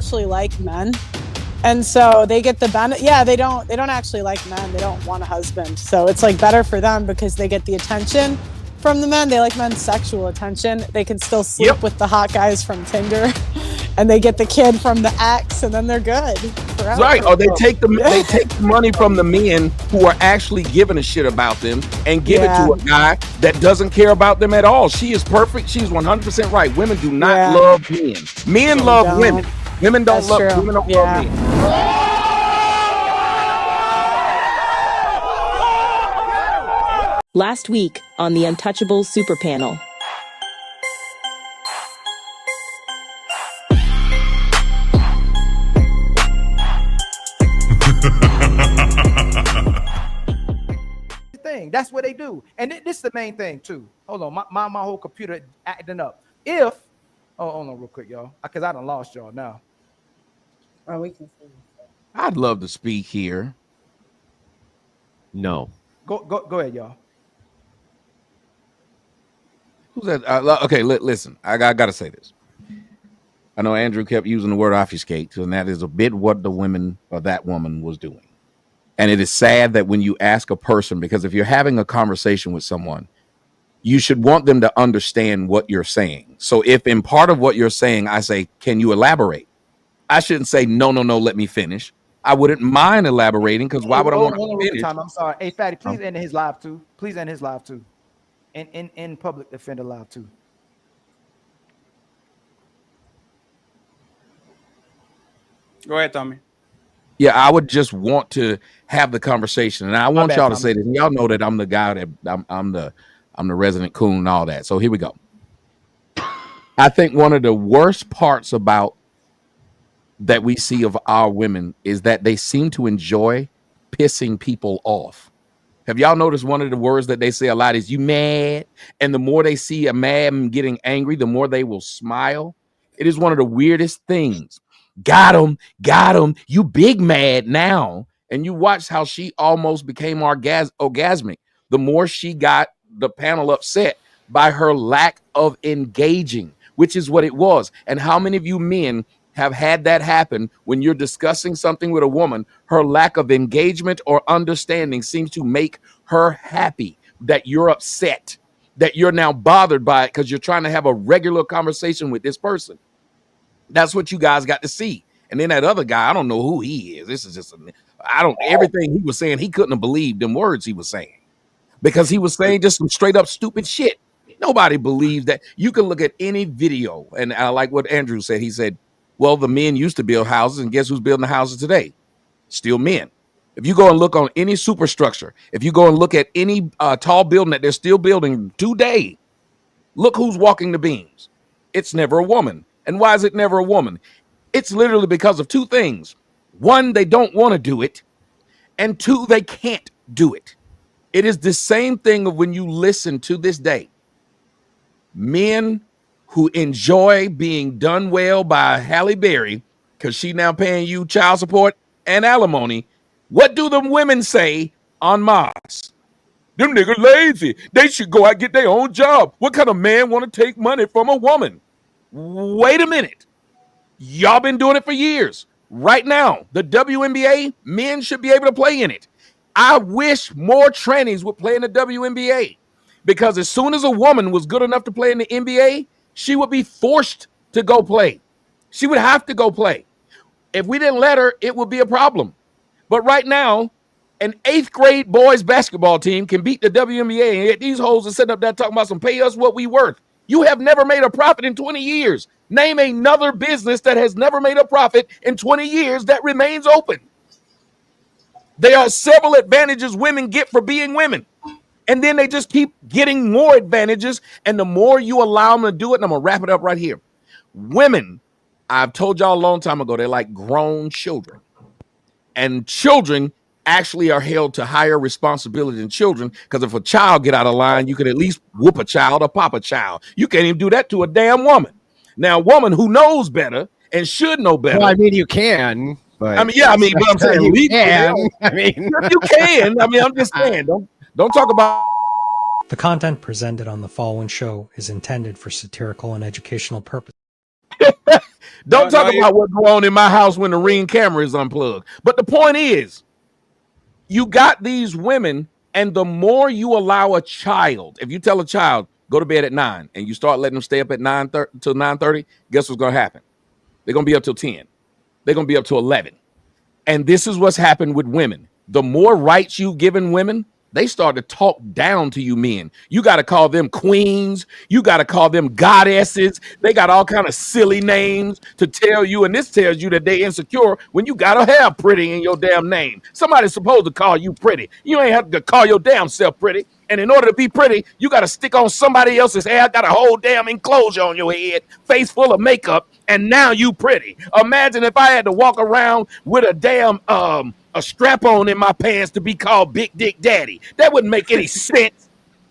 actually like men. And so they get the benefit. Yeah, they don't actually like men. They don't want a husband. So it's like better for them because they get the attention from the men. They like men's sexual attention. They can still sleep with the hot guys from Tinder, and they get the kid from the ex, and then they're good forever. Right. Or they take the money from the men who are actually giving a shit about them and give it to a guy that doesn't care about them at all. She is perfect. She's 100% right. Women do not love men. Men love women. Women don't love men. Last week on the Untouchables Super Panel. That's what they do. And this is the main thing too. Hold on, my whole computer acting up. Hold on real quick, y'all, because I done lost y'all now. Oh, we can see. I'd love to speak here. No. Go ahead, y'all. Who's that? Okay, listen. I gotta say this. I know Andrew kept using the word obfuscate, and that is a bit what the women or that woman was doing. And it is sad that when you ask a person, because if you're having a conversation with someone, you should want them to understand what you're saying. So if in part of what you're saying, I say, can you elaborate? I shouldn't say, no, let me finish. I wouldn't mind elaborating, because why would I want to finish? I'm sorry. Hey, Fatty, please end his live too. Please end his live too. In Public Defender live too. Go ahead, Tommy. Yeah, I would just want to have the conversation, and I want y'all to say this. Y'all know that I'm the guy that I'm the resident coon and all that. So here we go. I think one of the worst parts about that we see of our women is that they seem to enjoy pissing people off. Have y'all noticed one of the words that they say a lot is "you mad"? And the more they see a man getting angry, the more they will smile. It is one of the weirdest things. Got him, you big mad now. And you watch how she almost became orgasmic. The more she got the panel upset by her lack of engaging, which is what it was. And how many of you men have had that happen when you're discussing something with a woman? Her lack of engagement or understanding seems to make her happy, that you're upset, that you're now bothered by it because you're trying to have a regular conversation with this person. That's what you guys got to see. And then that other guy, I don't know who he is. This is just, everything he was saying, he couldn't have believed them words he was saying, because he was saying just some straight up stupid shit. Nobody believes that. You can look at any video, and I like what Andrew said. He said, well, the men used to build houses, and guess who's building the houses today? Still men. If you go and look on any superstructure, if you go and look at any tall building that they're still building today, look who's walking the beams. It's never a woman. And why is it never a woman? It's literally because of two things. One, they don't want to do it. And two, they can't do it. It is the same thing of when you listen to this day. Men who enjoy being done well by Halle Berry, because she now paying you child support and alimony. What do the women say on Mars? Them niggas lazy. They should go out and get their own job. What kind of man want to take money from a woman? Wait a minute. Y'all been doing it for years. Right now, the WNBA, men should be able to play in it. I wish more trannies would play in the WNBA, because as soon as a woman was good enough to play in the NBA, she would be forced to go play. She would have to go play. If we didn't let her, it would be a problem. But right now, an 8th grade boys basketball team can beat the WNBA, and yet these hoes are sitting up there talking about some pay us what we worth. You have never made a profit in 20 years. Name another business that has never made a profit in 20 years that remains open. There are several advantages women get for being women. And then they just keep getting more advantages. And the more you allow them to do it, and I'm going to wrap it up right here. Women, I've told y'all a long time ago, they're like grown children. And children actually are held to higher responsibility than children, because if a child get out of line, you can at least whoop a child or pop a child. You can't even do that to a damn woman. Now, a woman who knows better and should know better. Well, I mean, you can. But but I'm saying you can. I mean, you can. I mean, I'm just saying, don't talk about. The content presented on the following show is intended for satirical and educational purposes. Don't talk about what go on in my house when the Ring camera is unplugged. But the point is, you got these women, and the more you allow a child, if you tell a child, go to bed at 9, and you start letting them stay up at 9:30 till 9:30, guess what's going to happen? They're going to be up till 10. They're going to be up till 11. And this is what's happened with women. The more rights you've given women, they start to talk down to you men. You got to call them queens. You got to call them goddesses. They got all kind of silly names to tell you. And this tells you that they insecure when you got to have pretty in your damn name. Somebody's supposed to call you pretty. You ain't have to call your damn self pretty. And in order to be pretty, you got to stick on somebody else's hair, got a whole damn enclosure on your head, face full of makeup, and now you pretty. Imagine if I had to walk around with a damn a strap-on in my pants to be called Big Dick Daddy. That wouldn't make any sense.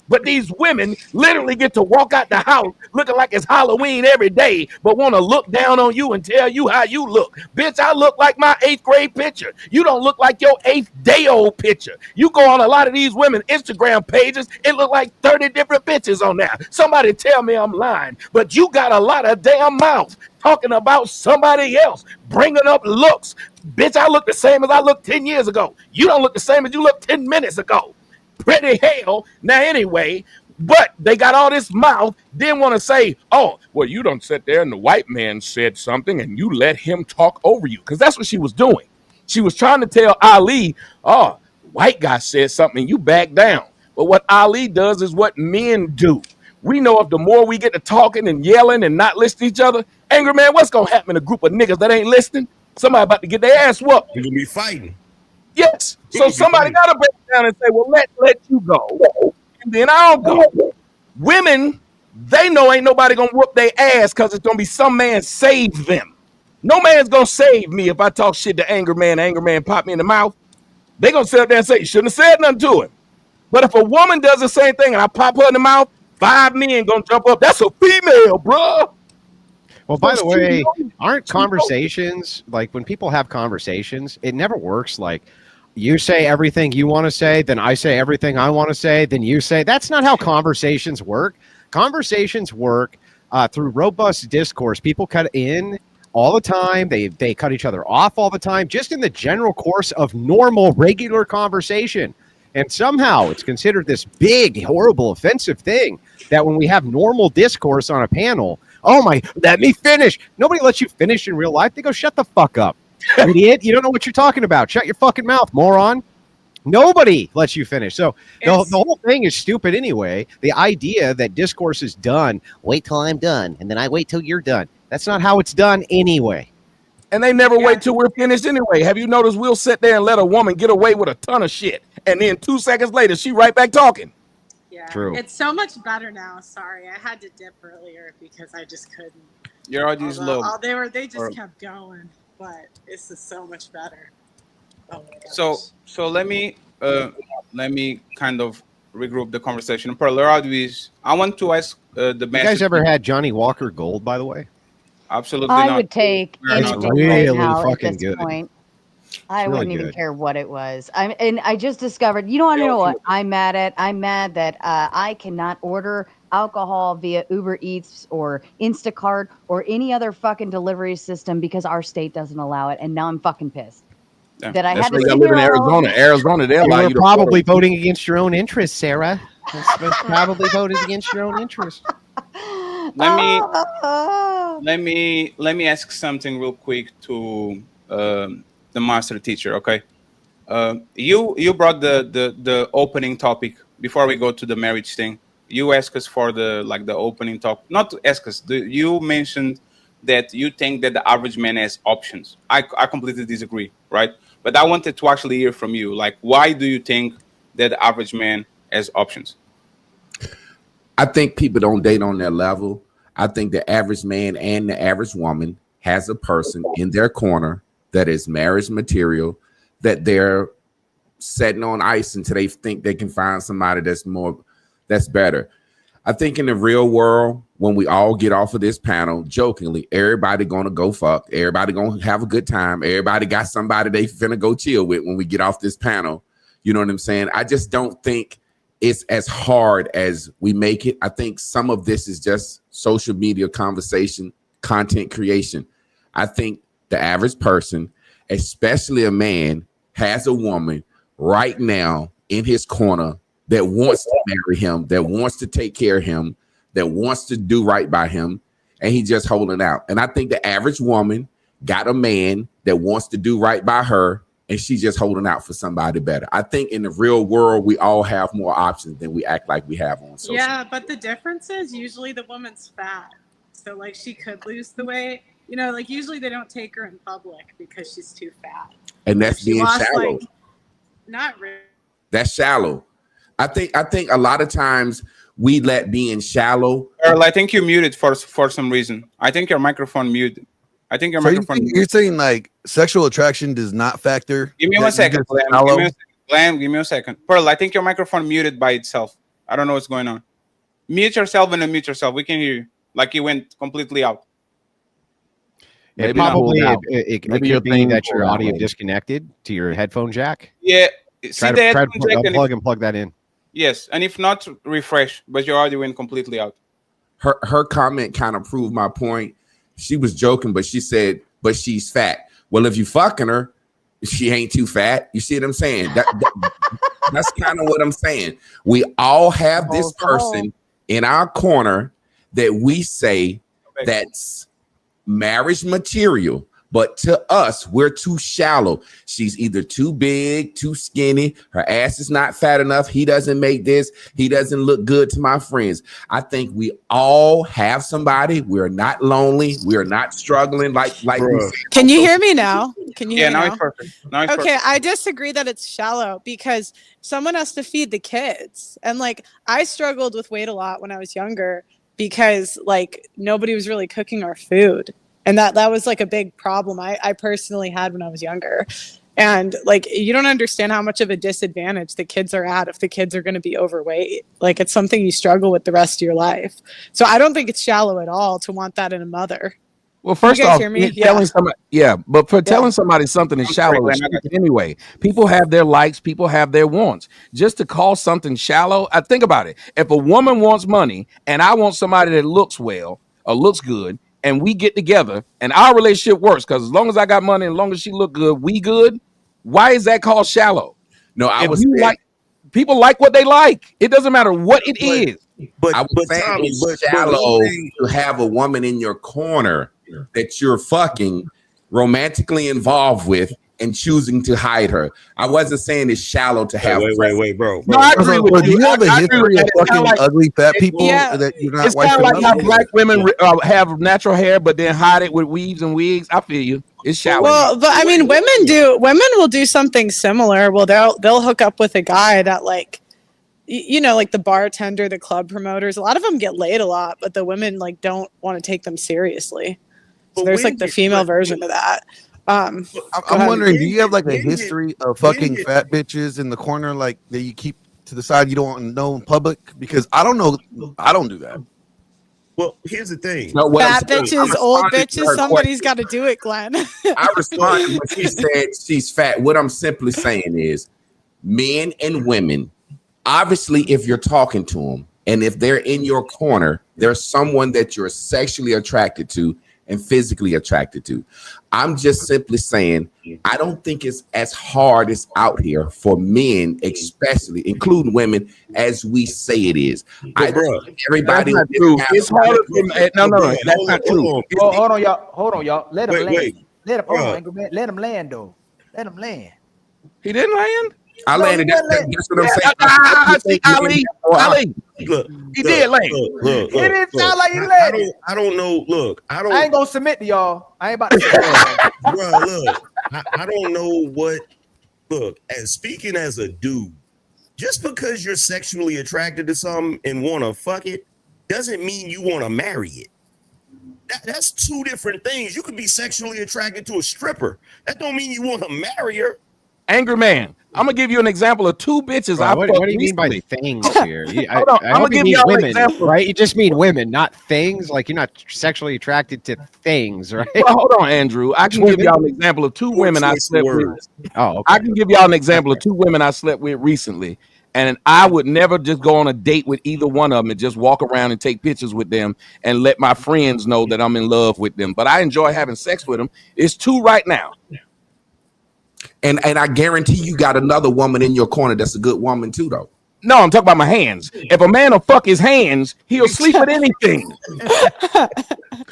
But these women literally get to walk out the house looking like it's Halloween every day, but want to look down on you and tell you how you look. Bitch, I look like my 8th grade picture. You don't look like your 8th day old picture. You go on a lot of these women Instagram pages, it look like 30 different bitches on there. Somebody tell me I'm lying, but you got a lot of damn mouth talking about somebody else, bringing up looks. Bitch, I look the same as I looked 10 years ago. You don't look the same as you looked 10 minutes ago. Pretty hell. Now, anyway, but they got all this mouth, then want to say, oh, well, you don't sit there and the white man said something and you let him talk over you. Because that's what she was doing. She was trying to tell Ali, oh, white guy said something and you back down. But what Ali does is what men do. We know if the more we get to talking and yelling and not listening to each other, angry man, what's going to happen in a group of niggas that ain't listening? Somebody about to get their ass whooped. You're going to be fighting. Yes. So somebody got to break down and say, well, let you go. And then I'll go. Women, they know ain't nobody going to whoop their ass because it's going to be some man save them. No man's going to save me if I talk shit to Angry Man pop me in the mouth. They going to sit up there and say, you shouldn't have said nothing to him. But if a woman does the same thing and I pop her in the mouth, 5 men going to jump up. That's a female, bruh. Well, by the way, aren't conversations, like when people have conversations, it never works like you say everything you want to say, then I say everything I want to say, then you say. That's not how conversations work. Conversations work through robust discourse. People cut in all the time. They cut each other off all the time, just in the general course of normal, regular conversation. And somehow it's considered this big, horrible, offensive thing that when we have normal discourse on a panel, oh my, let me finish. Nobody lets you finish in real life. They go, shut the fuck up, idiot. You don't know what you're talking about. Shut your fucking mouth, moron. Nobody lets you finish. So the whole thing is stupid anyway. The idea that discourse is done, wait till I'm done, and then I wait till you're done. That's not how it's done anyway. And they never wait till we're finished anyway. Have you noticed we'll sit there and let a woman get away with a ton of shit, and then 2 seconds later, she right back talking. Yeah, true. It's so much better now. Sorry, I had to dip earlier because I just couldn't. Your audio is low. They just kept going, but this is so much better. Oh my gosh. So let me kind of regroup the conversation. Pearly, I want to ask the You guys ever had Johnny Walker Gold, by the way? Absolutely I not. would take anything really right now fucking at this good. point. I It's really wouldn't even good. care what it was. I just discovered, you want to know what I'm mad at? I'm mad that I cannot order alcohol via Uber Eats or Instacart or any other fucking delivery system because our state doesn't allow it. And now I'm fucking pissed. Yeah. That I That's had to why you sit live in here all Arizona. Arizona, they allow You you were to probably voting against your own interests, Sarah. Probably voted against your own interests. Let me ask something real quick to the master teacher. Okay, you brought the opening topic before we go to the marriage thing. You asked us for the opening topic. Not to ask us. You mentioned that you think that the average man has options. I completely disagree, right? But I wanted to actually hear from you. Like, why do you think that the average man has options? I think people don't date on their level. I think the average man and the average woman has a person in their corner that is marriage material, that they're setting on ice until they think they can find somebody that's better. I think in the real world, when we all get off of this panel, jokingly, everybody gonna go fuck, everybody gonna have a good time, everybody got somebody they finna go chill with when we get off this panel. You know what I'm saying? I just don't think it's as hard as we make it. I think some of this is just social media conversation, content creation. I think the average person, especially a man, has a woman right now in his corner that wants to marry him, that wants to take care of him, that wants to do right by him, and he just holding out. And I think the average woman got a man that wants to do right by her, and she's just holding out for somebody better. I think in the real world, we all have more options than we act like we have on social. Yeah, but the difference is usually the woman's fat. So like she could lose the weight. You know, like usually they don't take her in public because she's too fat. And that's being shallow. Like, not really. That's shallow. I think a lot of times we let being shallow. Earl, I think you're muted for some reason. I think your microphone muted. I think your microphone. You're saying like sexual attraction does not factor. Give me 1 second, Glenn. Give me a second. Pearl, I think your microphone muted by itself. I don't know what's going on. Mute yourself and unmute yourself. We can hear you. Like you went completely out. It probably it could be that your audio disconnected to your headphone jack. Yeah. Try to unplug and plug that in. Yes, and if not, refresh. But your audio went completely out. Her comment kind of proved my point. She was joking, but she said, "But she's fat." Well, if you fucking her, she ain't too fat. You see what I'm saying? That's kind of what I'm saying. We all have this person in our corner that we say that's marriage material, but to us, we're too shallow. She's either too big, too skinny. Her ass is not fat enough. He doesn't make this. He doesn't look good to my friends. I think we all have somebody. We're not lonely. We're not struggling like. Can you hear me now? Can you hear me now? Now It's perfect. Now it's okay, perfect. I disagree that it's shallow because someone has to feed the kids. And like I struggled with weight a lot when I was younger because like nobody was really cooking our food. And that was like a big problem I personally had when I was younger. And like you don't understand how much of a disadvantage the kids are at if the kids are going to be overweight. Like it's something you struggle with the rest of your life. So I don't think it's shallow at all to want that in a mother. Well, first off, telling somebody, but for telling somebody something is shallow anyway. People have their likes, people have their wants. Just to call something shallow, I think about it. If a woman wants money and I want somebody that looks well or looks good, and we get together and our relationship works, because as long as I got money and as long as she look good, we good. Why is that called shallow? No, people like what they like. It doesn't matter what it is. But I was saying it's shallow to have a woman in your corner that you're fucking romantically involved with and choosing to hide her. I wasn't saying it's shallow to have. Wait, bro. No, I agree with you. Do you have a history of fucking ugly fat people that you're not? It's kind of like how black women have natural hair, but then hide it with weaves and wigs. I feel you. It's shallow. Well, but I mean, women will do something similar. Well, they'll hook up with a guy that like, you know, like the bartender, the club promoters. A lot of them get laid a lot, but the women like don't want to take them seriously. So there's like the female version of that. I'm wondering, do you have like a history of fucking fat bitches in the corner, like that you keep to the side, you don't want to know in public? Because I don't know, I don't do that. Well, here's the thing: fat bitches, old bitches. Somebody's got to do it, Glenn. I responded when she said she's fat. What I'm simply saying is, men and women, obviously, if you're talking to them and if they're in your corner, there's someone that you're sexually attracted to and physically attracted to. I'm just simply saying, I don't think it's as hard as out here for men, especially, including women, as we say it is. Everybody, it's harder. No, that's not true. Hold on, y'all. Let him land. Let him land though. Let him land. He didn't land. I landed. That's what I'm saying. Ali. Look, he did land. It didn't sound like he landed. I don't know. Look, I ain't gonna submit to y'all. I ain't about to. Bro, look, I don't know what. Look, as speaking as a dude, just because you're sexually attracted to something and want to fuck it, doesn't mean you want to marry it. That's two different things. You could be sexually attracted to a stripper. That don't mean you want to marry her. Angry man. I'm gonna give you an example of two bitches. What do you mean by things here? Hold on. I'm gonna give you women, an example. right? You just mean women, not things. Like you're not sexually attracted to things, right? Well, hold on, Andrew. I can give y'all an example of two women I slept with. Oh, okay. I can give y'all an example of two women I slept with recently, And I would never just go on a date with either one of them and just walk around and take pictures with them and let my friends know that I'm in love with them. But I enjoy having sex with them. It's 2 right now. And I guarantee you got another woman in your corner that's a good woman too, though. No, I'm talking about my hands. If a man will fuck his hands, he'll sleep with anything.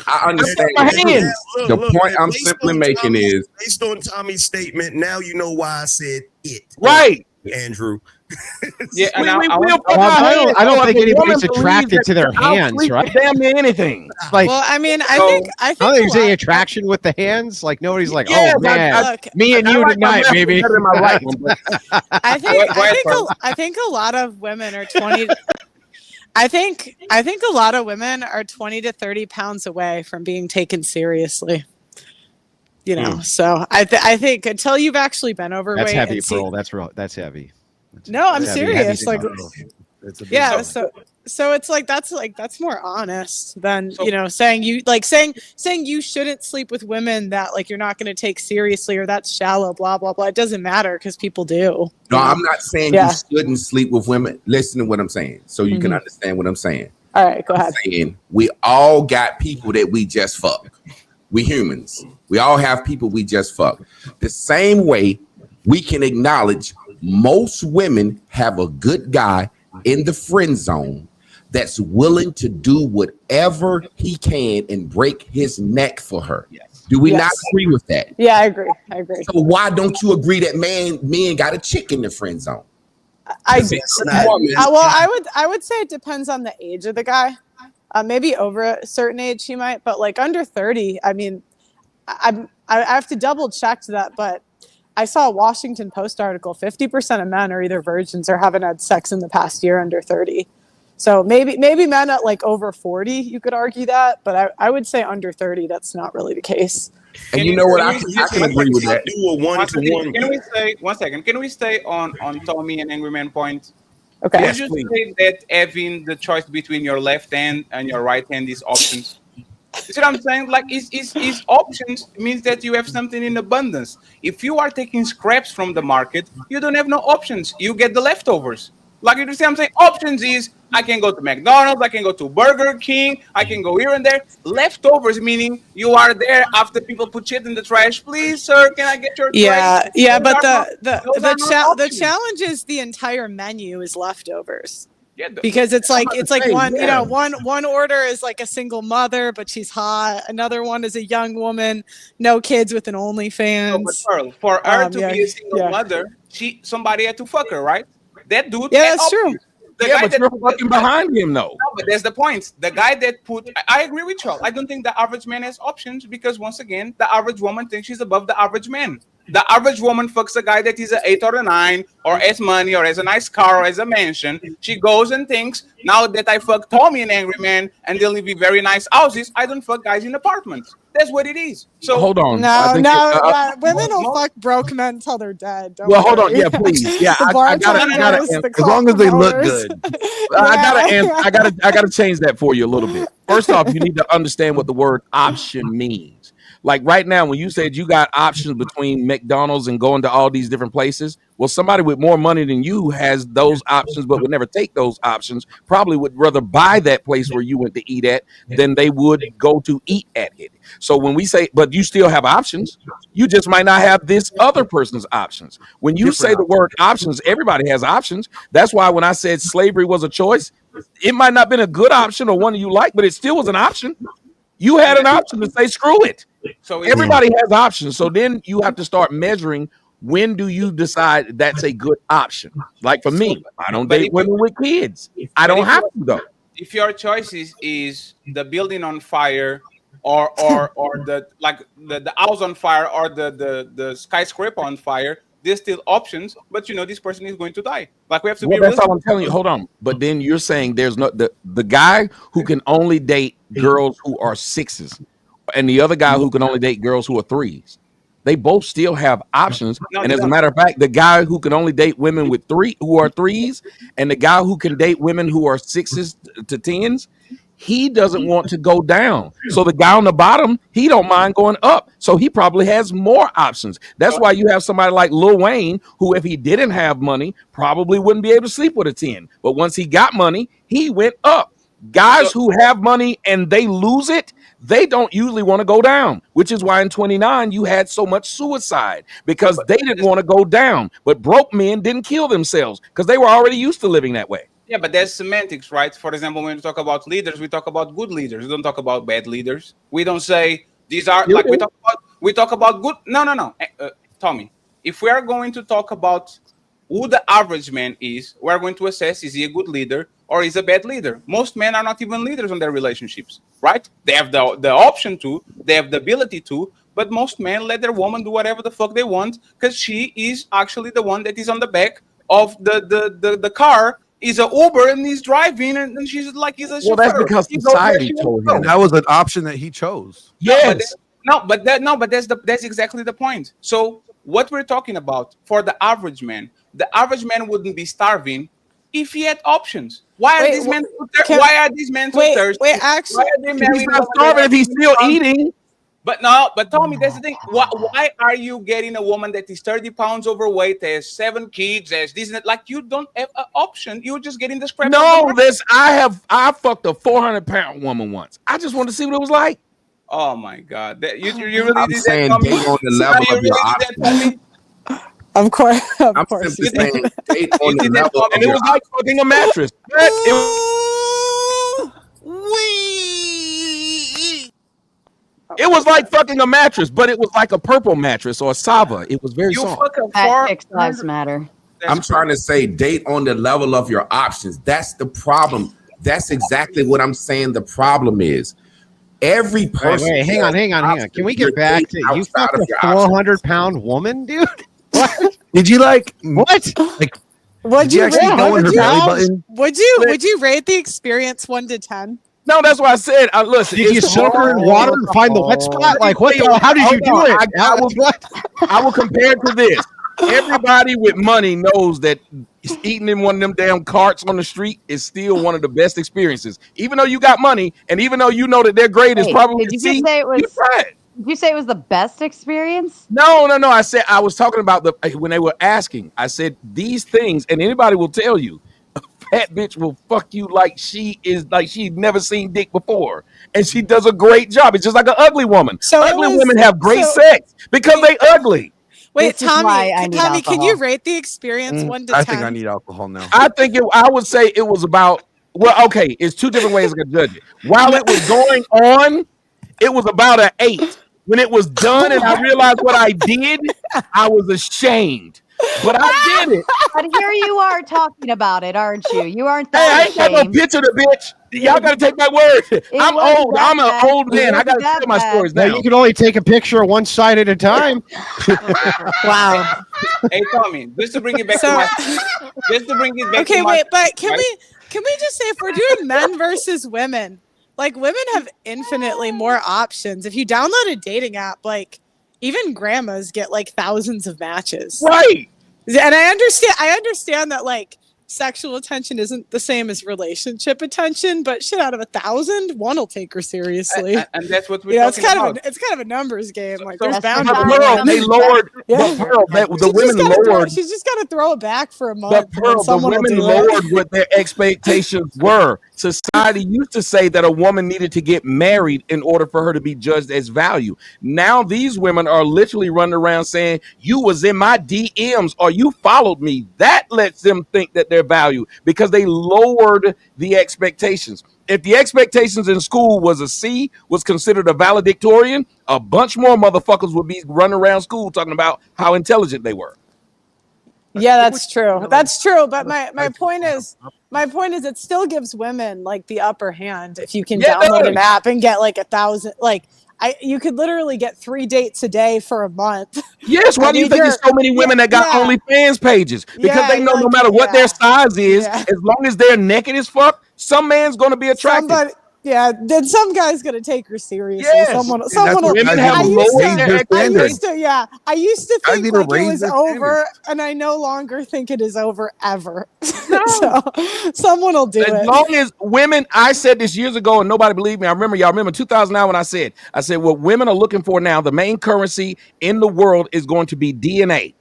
I understand. My hands. The point I'm simply making is based on Tommy's statement. Now you know why I said it. Right, Andrew. Yeah, and I don't think anybody's attracted to their hands, right? Damn near anything. Like, Well, I mean, I I think don't think there's any attraction with the hands. Like nobody's like, Yes, oh man, look, me and I you like my tonight, left baby. better than my right one, but I think a lot of women are 20. I think a lot of women are 20 to 30 pounds away from being taken seriously. You know, so I think until you've actually been overweight, That's heavy, and Pearl. That's real. That's heavy. No, I'm That's serious. heavy Like, stuff. yeah. So it's like that's more honest than saying you shouldn't sleep with women that like you're not going to take seriously or that's shallow. Blah blah blah. It doesn't matter because people do. no. I'm not saying you shouldn't sleep with women. Listen to what I'm saying, so you can understand what I'm saying. All right, go ahead. Saying we all got people that we just fuck. We humans. We all have people we just fuck. The same way we can acknowledge most women have a good guy in the friend zone that's willing to do whatever he can and break his neck for her. Do we not agree with that? Yeah, I agree. So why don't you agree that men got a chick in the friend zone? I would say it depends on the age of the guy. Maybe over a certain age he might, but like under 30, I mean, I have to double check that, but I saw a Washington Post article. 50% of men are either virgins or haven't had sex in the past year under 30. So maybe men at like over 40, you could argue that, but I would say under 30, that's not really the case. And you know what? I can agree with that. Do a 1-to-1. Can we say 1 second? Can we stay on Tommy and Angry Man point? Okay. Did you say that having the choice between your left hand and your right hand is options? You see what I'm saying? Like, is options means that you have something in abundance. If you are taking scraps from the market, you don't have no options. You get the leftovers. Like, you see what I'm saying? Options is I can go to McDonald's, I can go to Burger King, I can go here and there. Leftovers meaning you are there after people put shit in the trash. Please, sir, can I get your trash? Yeah, but the challenge is the entire menu is leftovers. Yeah, because it's like one order is like a single mother, but she's hot. Another one is a young woman, no kids with an OnlyFans. No, but for her to be a single mother, somebody had to fuck her, right? That dude. Yeah, that's true. The yeah, guy but that you're fucking behind him, though. No, but that's the point. The guy that put, I agree with y'all. I don't think the average man has options because once again, the average woman thinks she's above the average man. The average woman fucks a guy that is an 8 or a 9 or has money or has a nice car or has a mansion. She goes and thinks, now that I fuck Tommy and Angry Man and they'll live in very nice houses, I don't fuck guys in apartments. That's what it is. So hold on. No, women will fuck broke men until they're dead. Hold on. Yeah, please. Yeah, I gotta as long as they look good. I gotta change that for you a little bit. First off, you need to understand what the word option means. Like right now, when you said you got options between McDonald's and going to all these different places, well, somebody with more money than you has those options, but would never take those options. Probably would rather buy that place where you went to eat at than they would go to eat at it. So when we say, but you still have options, you just might not have this other person's options. When you say the word options, everybody has options. That's why when I said slavery was a choice, it might not have been a good option or one you like, but it still was an option. You had an option to say, screw it. So everybody has options. So then you have to start measuring, when do you decide that's a good option? Like for me, I don't date women with kids. I don't have to though. If your choice is the building on fire or the house on fire or the skyscraper on fire, there's still options, but this person is going to die. Like we have to be that's all I'm telling you. Hold on. But then you're saying there's no the guy who can only date girls who are 6s and the other guy who can only date girls who are 3s. They both still have options. And as a matter of fact, the guy who can only date women who are 3s and the guy who can date women who are 6s to 10s, he doesn't want to go down. So the guy on the bottom, he don't mind going up. So he probably has more options. That's why you have somebody like Lil Wayne, who if he didn't have money, probably wouldn't be able to sleep with a 10. But once he got money, he went up. Guys who have money and they lose it, they don't usually want to go down, which is why in 29 you had so much suicide, because they didn't want to go down. But broke men didn't kill themselves because they were already used to living that way. Yeah, but there's semantics, right? For example, when we talk about leaders, we talk about good leaders. We don't talk about bad leaders. We don't say these are like we talk about good. No. Tommy, if we are going to talk about who the average man is, we're going to assess, is he a good leader or is a bad leader? Most men are not even leaders on their relationships, right? They have the option to, they have the ability to, but most men let their woman do whatever the fuck they want because she is actually the one that is on the back of the car, is a Uber and he's driving and she's like, he's a chauffeur. Well, that's because society told him. That was an option that he chose. Yes. But that's exactly the point. So what we're talking about for the average man wouldn't be starving if he had options. Why are these men so thirsty? Wait, actually, why are they he's not starving if he's still eating. But Tommy, that's the thing. Why are you getting a woman that is 30 pounds overweight, has 7 kids, has this and that? Like, you don't have an option. You're just getting the scrap. No, I fucked a 400-pound woman once. I just wanted to see what it was like. Oh my God. You really did saying that, date on the level of your options. Of course. I'm simply saying date on the level and it was like fucking a mattress. It was like fucking a mattress, but it was like a purple mattress or a Sava. It was very soft. Sex lives matter. I'm trying to say date on the level of your options. That's the problem. That's exactly what I'm saying. The problem is every person. Wait, hang on. Can we get back to you? Fucked a 400-pound woman, dude. What? Did you like what? Like, would you actually go in her belly button? Would you rate the experience 1 to 10? No, that's why I said. Listen, did you soak her in water and find the wet spot? Like what? How did you do it? I will compare it to this. Everybody with money knows that eating in one of them damn carts on the street is still one of the best experiences. Even though you got money, and even though you know that their grade is probably Did you say it was the best experience? No. I said I was talking about when they were asking. I said these things, and anybody will tell you, a fat bitch will fuck you like she'd never seen dick before, and she does a great job. It's just like an ugly woman. So ugly women have great sex because they ugly. Wait, Tommy, can you rate the experience 1 to 10? I think I need alcohol now. I would say it was about, well, okay, it's 2 different ways I could judge it. While it was going on, it was about an 8. When it was done and I realized what I did, I was ashamed. But I did it. But here you are talking about it, aren't you? You aren't that I ain't got no picture of the bitch. Y'all got to take my word. I'm old. I'm an old man. I got to tell my stories now. You can only take a picture of one side at a time. Wow. Hey, Tommy, just to bring it back Okay, wait, but can we just say if we're doing men versus women, like women have infinitely more options. If you download a dating app, like even grandmas get like thousands of matches. Right. And I understand that like sexual attention isn't the same as relationship attention, but shit, out of 1,000, one will take her seriously. And that's what we're talking about. It's kind of a numbers game. Like So there's bound But to Pearl, they lowered. Yeah. Pearl, the women lowered. She's just got to throw it back for a month. But Pearl, the women lowered what their expectations were. Society used to say that a woman needed to get married in order for her to be judged as value. Now these women are literally running around saying, you was in my DMs or you followed me. That lets them think that they're value because they lowered the expectations. If the expectations in school was a C, was considered a valedictorian, a bunch more motherfuckers would be running around school talking about how intelligent they were. Yeah, that's true. That's true. But my point is it still gives women like the upper hand if you can download an app and get like 1,000. Like you could literally get 3 dates a day for a month. Yes, why do you think there's so many women that got OnlyFans pages? Because they know no matter what their size is, as long as they're naked as fuck, some man's gonna be attracted. Yeah, then some guy's gonna take her seriously. Yes, someone and will. women have I used lowered their to, yeah, I used to I think need to like it raise was their over, and I no longer think it is over ever. No. So someone will do As it. long as women, I said this years ago and nobody believed me. Y'all remember 2009 when I said what women are looking for now, the main currency in the world is going to be DNA,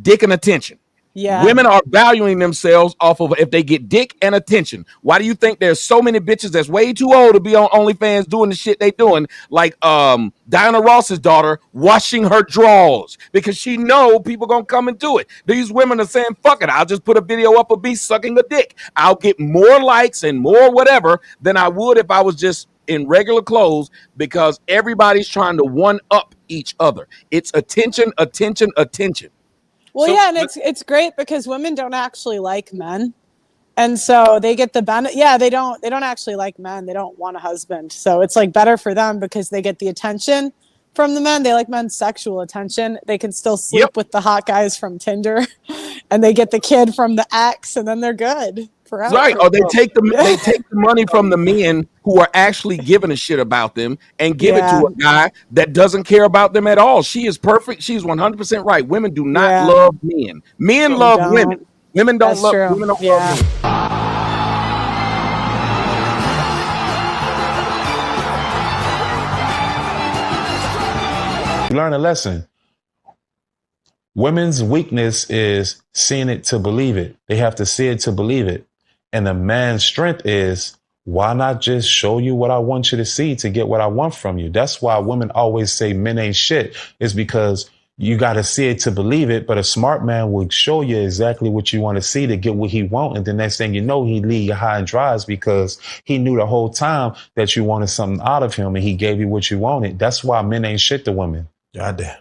dick and attention. Yeah. Women are valuing themselves off of if they get dick and attention. Why do you think there's so many bitches that's way too old to be on OnlyFans doing the shit they doing? Like Diana Ross's daughter washing her drawers because she know people gonna come and do it. These women are saying, fuck it, I'll just put a video up of me sucking a dick. I'll get more likes and more whatever than I would if I was just in regular clothes because everybody's trying to one up each other. It's attention, attention, attention. Well, So- yeah, and it's great because women don't actually like men, and so they get the benefit. Yeah, they don't actually like men. They don't want a husband, so it's like better for them because they get the attention from the men. They like men's sexual attention. They can still sleep with the hot guys from Tinder, and they get the kid from the ex, and then they're good forever. Right, or they take the money from the men who are actually giving a shit about them and give it to a guy that doesn't care about them at all. She is perfect. She's 100% right. Women do not love men. Men love women. Women don't love women. Don't love men. Learn a lesson. Women's weakness is seeing it to believe it. They have to see it to believe it. And the man's strength is, why not just show you what I want you to see to get what I want from you? That's why women always say men ain't shit, is because you got to see it to believe it. But a smart man will show you exactly what you want to see to get what he want. And the next thing you know, he leave you high and dry because he knew the whole time that you wanted something out of him and he gave you what you wanted. That's why men ain't shit to women. Goddamn.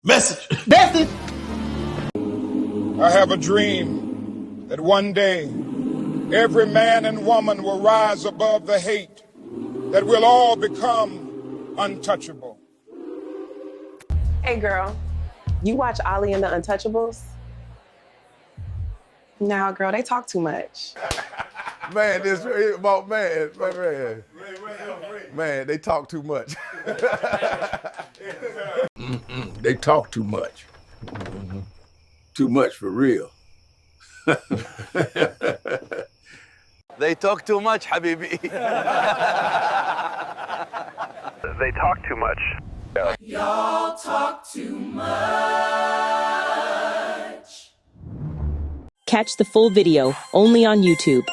Message. I have a dream that one day every man and woman will rise above the hate, that we'll all become untouchable. Hey girl, you watch Ollie and the Untouchables? Nah, girl, they talk too much. Man, man, they talk too much. They talk too much. Too much for real. They talk too much, Habibi. They talk too much. Y'all talk too much. Catch the full video only on YouTube.